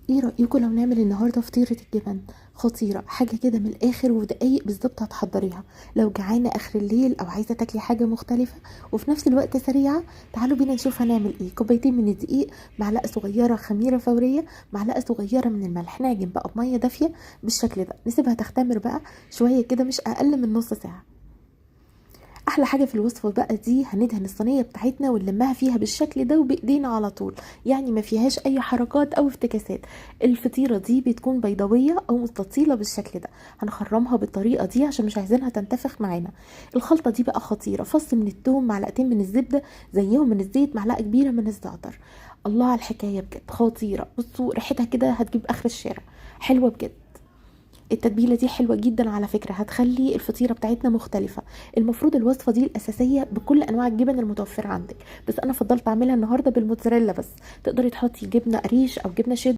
ايه رأيكم لو نعمل النهارده فطيرة الجبن؟ خطيرة، حاجة كده من الآخر وفي دقايق بالظبط هتحضريها. لو جعانة آخر الليل أو عايزة تاكلي حاجة مختلفة وفي نفس الوقت سريعة، تعالوا بينا نشوف هنعمل ايه. كوبايتين من الدقيق، معلقة صغيرة خميرة فورية، معلقة صغيرة من الملح. نعجن بقى بمية دافية بالشكل ده، نسيبها تختمر بقى شوية كده، مش أقل من نص ساعة. احلى حاجه في الوصفه بقى دي، هندهن الصينيه بتاعتنا ونلمها فيها بالشكل ده وبايدينا على طول، يعني ما فيهاش اي حركات او افتكاسات. الفطيره دي بتكون بيضاويه او مستطيله بالشكل ده. هنخرمها بالطريقه دي عشان مش عايزينها تنتفخ معانا. الخلطه دي بقى خطيره: فص من الثوم، معلقتين من الزبده زيهم من الزيت، معلقه كبيره من الزعتر. الله على الحكايه، بجد خطيره. بصوا ريحتها كده هتجيب اخر الشارع، حلوه بجد. التتبيله دي حلوه جدا على فكره، هتخلي الفطيره بتاعتنا مختلفه. المفروض الوصفه دي الاساسيه بكل انواع الجبن المتوفره عندك، بس انا فضلت اعملها النهارده بالموتزاريلا بس. تقدري تحطي جبنه قريش او جبنه شيدر